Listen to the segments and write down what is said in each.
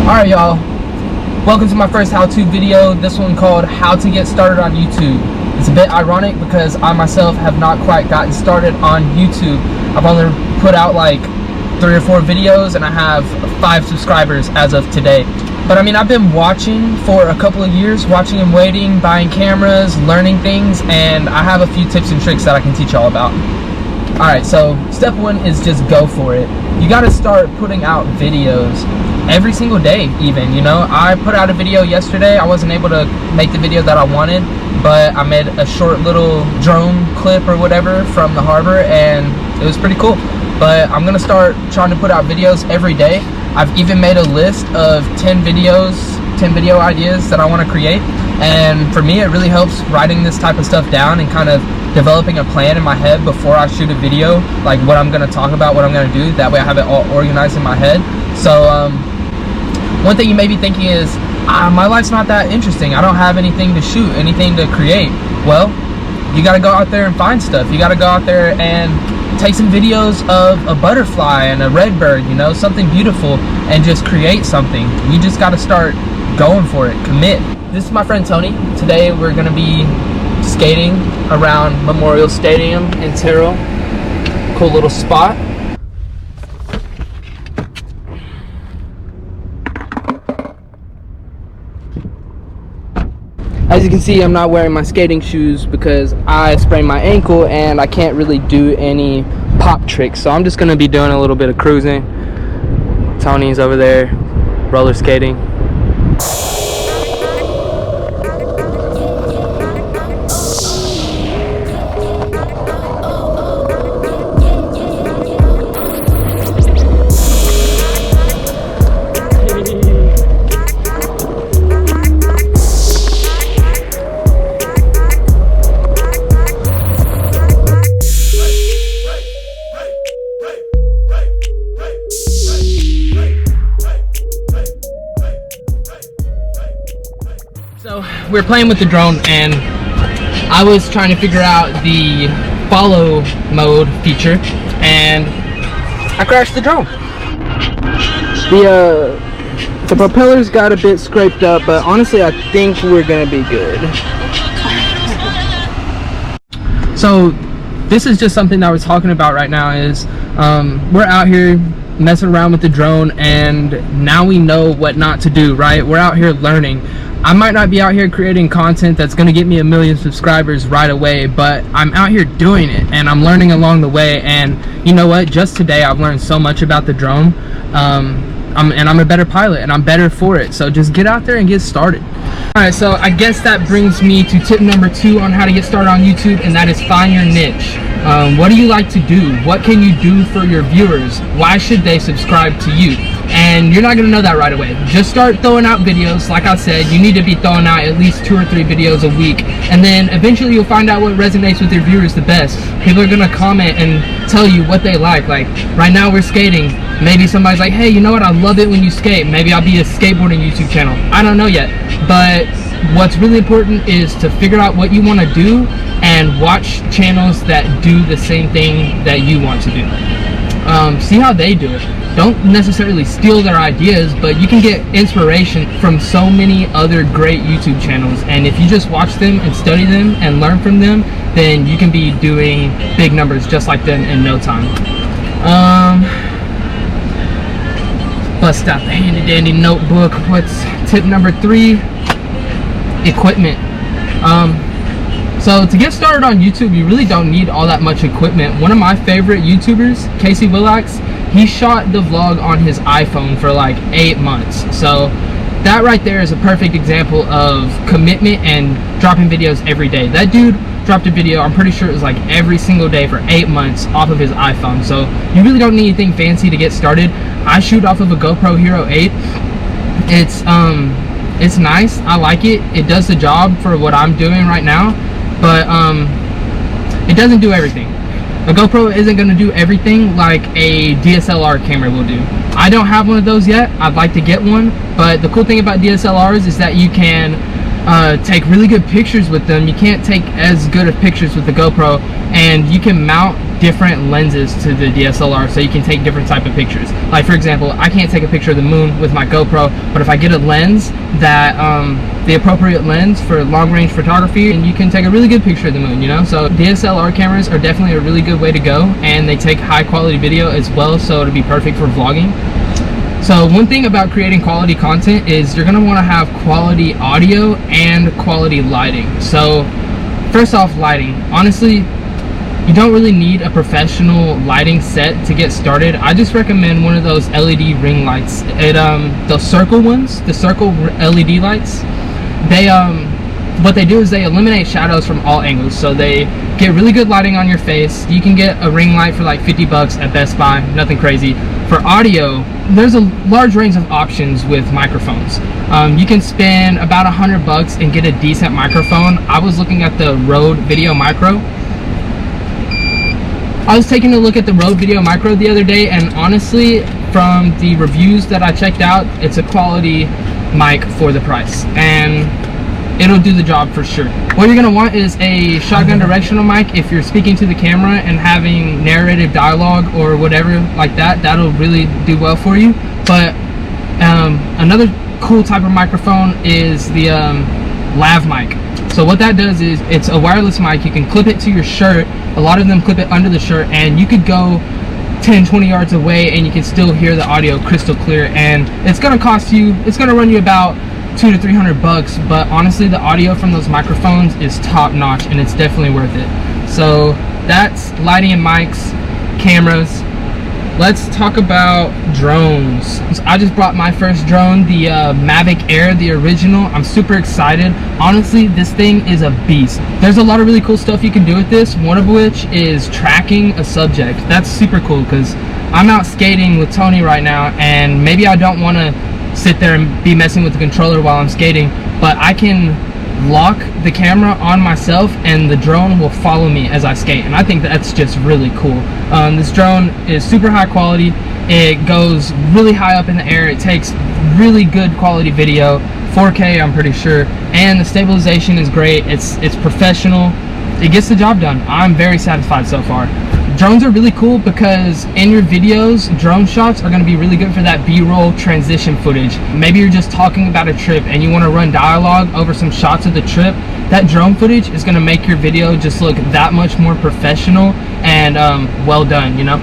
Alright y'all, welcome to my first how-to video, this one called How to Get Started on YouTube. It's a bit ironic because I myself have not quite gotten started on YouTube. I've only put out like 3 or 4 videos and I have 5 subscribers as of today. But I mean, I've been watching for a couple of years, watching and waiting, buying cameras, learning things, and I have a few tips and tricks that I can teach y'all about. Alright, so step 1 is just go for it. You gotta start putting out videos every single day even, you know. I put out a video yesterday. I wasn't able to make the video that I wanted, but I made a short little drone clip or whatever from the harbor and it was pretty cool. But I'm gonna start trying to put out videos every day. I've even made a list of 10 video ideas that I want to create, and for me it really helps writing this type of stuff down and kind of developing a plan in my head before I shoot a video, like what I'm going to talk about, what I'm going to do. That way I have it all organized in my head. So one thing you may be thinking is, my life's not that interesting, I don't have anything to shoot, anything to create. Well, you got to go out there and find stuff. You got to go out there and take some videos of a butterfly and a red bird, you know, something beautiful, and just create something. You just got to start going for it, commit. This is my friend Tony. Today we're going to be skating around Memorial Stadium in Terrell. Cool little spot. As you can see, I'm not wearing my skating shoes because I sprained my ankle and I can't really do any pop tricks. So I'm just going to be doing a little bit of cruising. Tony's over there roller skating. So we're playing with the drone and I was trying to figure out the follow mode feature and I crashed the drone. The propellers got a bit scraped up, but honestly I think we're gonna be good. So this is just something that we're talking about right now is we're out here messing around with the drone and now we know what not to do, right? We're out here learning. I might not be out here creating content that's going to get me 1 million subscribers right away, but I'm out here doing it and I'm learning along the way. And you know what, just today I've learned so much about the drone, and I'm a better pilot and I'm better for it. So just get out there and get started. Alright, so I guess that brings me to tip number 2 on how to get started on YouTube, and that is find your niche. What do you like to do? What can you do for your viewers? Why should they subscribe to you? And you're not going to know that right away. Just start throwing out videos. Like I said, you need to be throwing out at least 2 or 3 videos a week, and then eventually you'll find out what resonates with your viewers the best. People are going to comment and tell you what they like. Like right now we're skating, maybe somebody's like, hey, you know what, I love it when you skate. Maybe I'll be a skateboarding YouTube channel. I don't know yet, but what's really important is to figure out what you want to do and watch channels that do the same thing that you want to do. See how they do it. Don't necessarily steal their ideas, but you can get inspiration from so many other great YouTube channels, and if you just watch them and study them and learn from them, then you can be doing big numbers just like them in no time. Bust out the handy dandy notebook. What's tip number 3? Equipment. So to get started on YouTube, you really don't need all that much equipment. One of my favorite YouTubers, Casey Willax, he shot the vlog on his iPhone for like 8 months. So that right there is a perfect example of commitment and dropping videos every day. That dude dropped a video, I'm pretty sure it was like every single day for 8 months off of his iPhone. So you really don't need anything fancy to get started. I shoot off of a GoPro Hero 8. It's nice, I like it. It does the job for what I'm doing right now, but it doesn't do everything. A GoPro isn't going to do everything like a DSLR camera will do. I don't have one of those yet. I'd like to get one, but the cool thing about DSLRs is that you can take really good pictures with them. You can't take as good of pictures with the GoPro, and you can mount different lenses to the DSLR, so you can take different type of pictures. Like for example, I can't take a picture of the moon with my GoPro, but if I get a lens that the appropriate lens for long range photography, and you can take a really good picture of the moon, you know. So DSLR cameras are definitely a really good way to go, and they take high quality video as well, so it'll be perfect for vlogging. So one thing about creating quality content is you're gonna want to have quality audio and quality lighting. So first off, lighting. Honestly, you don't really need a professional lighting set to get started. I just recommend one of those LED ring lights. Those circle ones, the circle LED lights. They what they do is they eliminate shadows from all angles, so they get really good lighting on your face. You can get a ring light for like 50 bucks at Best Buy, nothing crazy. For audio, there's a large range of options with microphones. You can spend about 100 bucks and get a decent microphone. I was looking at the Rode Video Micro. I was taking a look at the Rode Video Micro the other day, and honestly, from the reviews that I checked out, it's a quality mic for the price, and it'll do the job for sure. What you're gonna want is a shotgun directional mic if you're speaking to the camera and having narrative dialogue or whatever like that. That'll really do well for you. But another cool type of microphone is the lav mic. So what that does is it's a wireless mic. You can clip it to your shirt. A lot of them clip it under the shirt, and you could go 10-20 yards away and you can still hear the audio crystal clear. And it's gonna cost you, it's gonna run you about $200 to $300, but honestly the audio from those microphones is top notch, and it's definitely worth it. So that's lighting and mics, cameras. Let's talk about drones. So I just brought my first drone, the Mavic Air, the original. I'm super excited. Honestly, this thing is a beast. There's a lot of really cool stuff you can do with this, one of which is tracking a subject. That's super cool because I'm out skating with Tony right now, and maybe I don't want to sit there and be messing with the controller while I'm skating, but I can lock the camera on myself and the drone will follow me as I skate, and I think that's just really cool. This drone is super high quality. It goes really high up in the air. It takes really good quality video, 4K I'm pretty sure, and the stabilization is great. It's professional. It gets the job done. I'm very satisfied so far. Drones are really cool because in your videos, drone shots are going to be really good for that B-roll transition footage. Maybe you're just talking about a trip and you want to run dialogue over some shots of the trip. That drone footage is going to make your video just look that much more professional and well done, you know?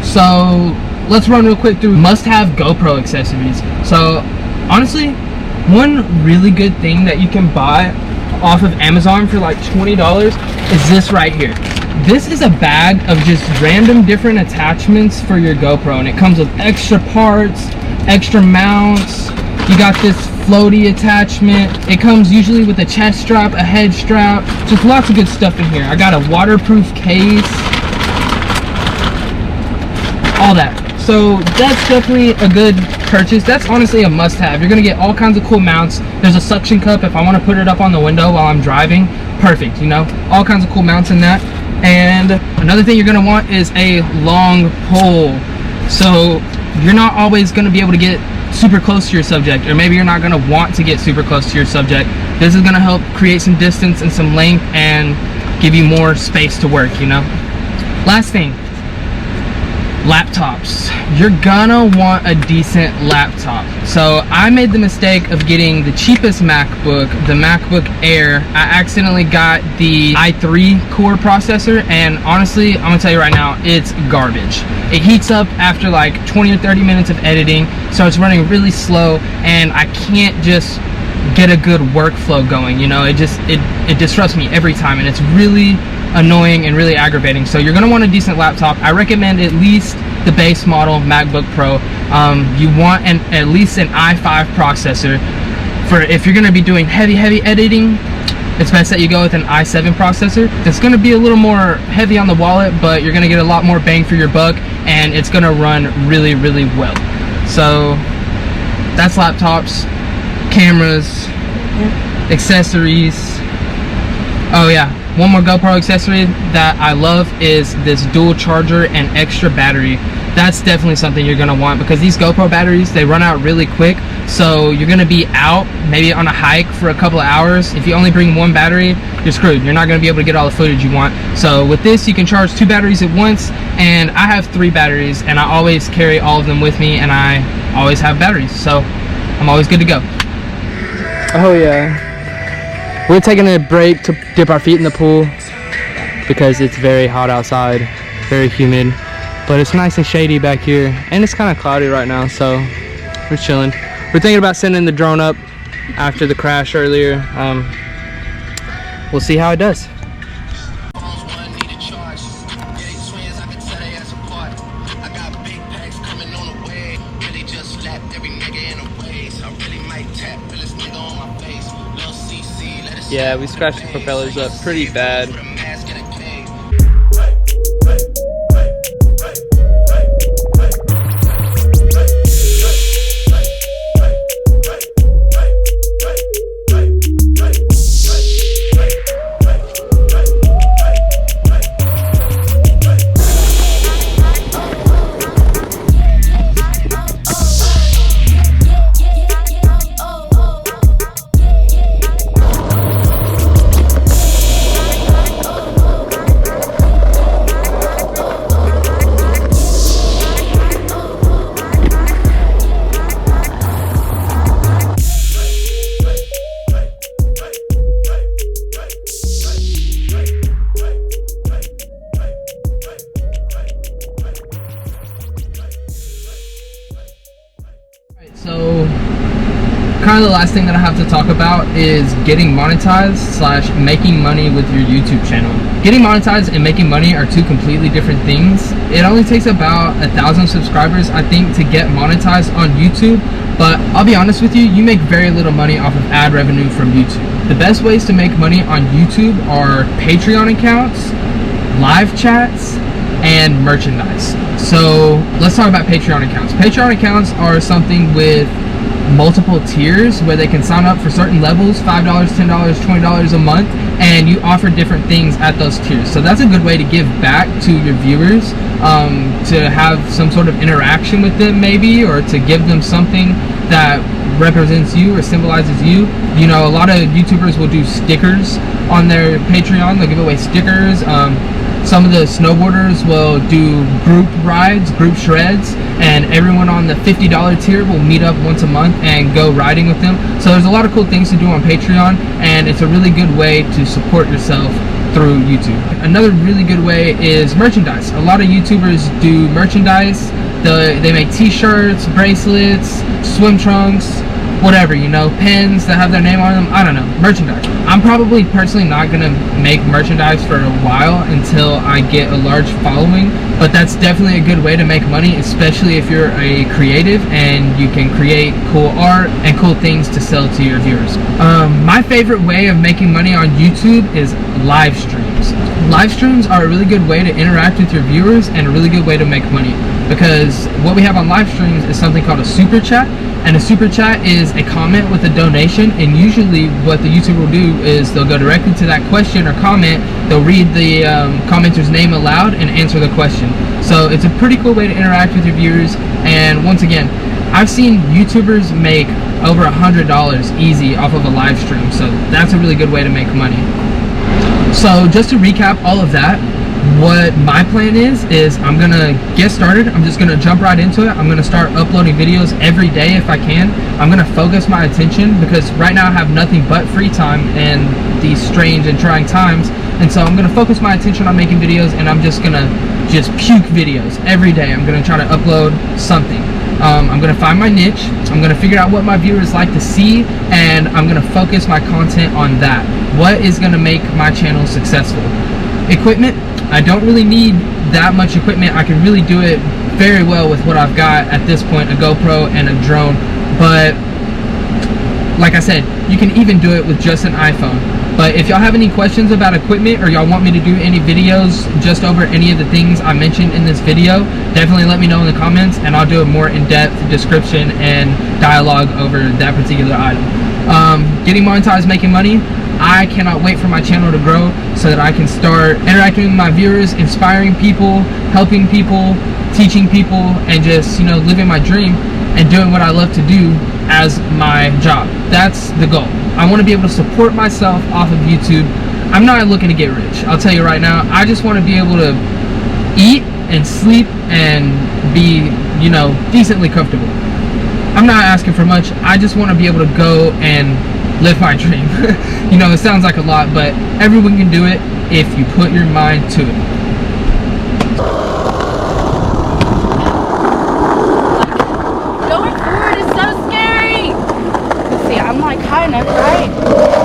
So let's run real quick through must-have GoPro accessories. So honestly, one really good thing that you can buy off of Amazon for like $20 is this right here. This is a bag of just random different attachments for your GoPro, and it comes with extra parts, extra mounts. You got this floaty attachment. It comes usually with a chest strap, a head strap, just lots of good stuff in here. I got a waterproof case, all that. So that's definitely a good purchase. That's honestly a must-have. You're gonna get all kinds of cool mounts. There's a suction cup if I want to put it up on the window while I'm driving. Perfect, you know, all kinds of cool mounts in that. And another thing you're gonna want is a long pole. So you're not always gonna be able to get super close to your subject, or maybe you're not gonna want to get super close to your subject. This is gonna help create some distance and some length and give you more space to work, you know. Last thing, laptops. You're gonna want a decent laptop. So I made the mistake of getting the cheapest MacBook, the MacBook Air. I accidentally got the i3 core processor, and honestly, I'm gonna tell you right now, it's garbage. It heats up after like 20 or 30 minutes of editing, so it's running really slow, and I can't just get a good workflow going, you know. It disrupts me every time, and it's really annoying and really aggravating. So you're gonna want a decent laptop. I recommend at least the base model MacBook Pro. You want at least an i5 processor. For if you're gonna be doing heavy editing, it's best that you go with an i7 processor. It's gonna be a little more heavy on the wallet, but you're gonna get a lot more bang for your buck, and it's gonna run really well. So that's laptops, cameras, accessories. Oh yeah, one more GoPro accessory that I love is this dual charger and extra battery. that's definitely something you're gonna want, because these GoPro batteries, they run out really quick. So you're gonna be out maybe on a hike for a couple of hours. If you only bring one battery, you're screwed. You're not gonna be able to get all the footage you want. So with this, you can charge 2 batteries at once, and I have 3 batteries, and I always carry all of them with me, and I always have batteries, so I'm always good to go. Oh yeah, we're taking a break to dip our feet in the pool because it's very hot outside, very humid, but it's nice and shady back here, and it's kind of cloudy right now, so we're chilling. We're thinking about sending the drone up after the crash earlier. We'll see how it does. Yeah, we scratched the propellers up pretty bad. So kind of the last thing that I have to talk about is getting monetized / making money with your YouTube channel. Getting monetized and making money are 2 completely different things. It only takes about 1,000 subscribers, I think, to get monetized on YouTube, but I'll be honest with you, you make very little money off of ad revenue from YouTube. The best ways to make money on YouTube are Patreon accounts, live chats, and merchandise. So let's talk about Patreon accounts. Patreon accounts are something with multiple tiers where they can sign up for certain levels, $5, $10, $20 a month, and you offer different things at those tiers. So that's a good way to give back to your viewers, to have some sort of interaction with them maybe, or to give them something that represents you or symbolizes you. You know, a lot of YouTubers will do stickers on their Patreon. They'll give away stickers. Some of the snowboarders will do group rides, group shreds, and everyone on the $50 tier will meet up once a month and go riding with them. So there's a lot of cool things to do on Patreon, and it's a really good way to support yourself through YouTube. Another really good way is merchandise. A lot of YouTubers do merchandise. They make t-shirts, bracelets, swim trunks, whatever, you know, pens that have their name on them. I don't know, merchandise. I'm probably personally not gonna make merchandise for a while until I get a large following, but that's definitely a good way to make money, especially if you're a creative and you can create cool art and cool things to sell to your viewers. My favorite way of making money on YouTube is live streams. Live streams are a really good way to interact with your viewers and a really good way to make money, because what we have on live streams is something called a super chat. And a super chat is a comment with a donation, and usually what the YouTuber will do is they'll go directly to that question or comment, they'll read the commenter's name aloud and answer the question. So it's a pretty cool way to interact with your viewers, and once again, I've seen YouTubers make over $100 easy off of a live stream, so that's a really good way to make money. So just to recap all of that, what my plan is I'm gonna get started. I'm just gonna jump right into it. I'm gonna start uploading videos every day if I can. I'm gonna focus my attention, because right now I have nothing but free time in these strange and trying times, and so I'm gonna focus my attention on making videos, and I'm just gonna puke videos every day. I'm gonna try to upload something. I'm gonna find my niche, I'm gonna figure out what my viewers like to see, and I'm gonna focus my content on that. What is gonna make my channel successful? Equipment, I don't really need that much equipment. I can really do it very well with what I've got at this point, a GoPro and a drone. But like I said, you can even do it with just an iPhone. But if y'all have any questions about equipment, or y'all want me to do any videos just over any of the things I mentioned in this video, definitely let me know in the comments, and I'll do a more in-depth description and dialogue over that particular item. Getting monetized, making money. I cannot wait for my channel to grow so that I can start interacting with my viewers, inspiring people, helping people, teaching people, and just, you know, living my dream and doing what I love to do as my job. That's the goal. I want to be able to support myself off of YouTube. I'm not looking to get rich, I'll tell you right now. I just want to be able to eat and sleep and be, you know, decently comfortable. I'm not asking for much. I just want to be able to go and live my dream. You know, it sounds like a lot, but everyone can do it if you put your mind to it. Going forward is so scary. See, I'm like high enough, right?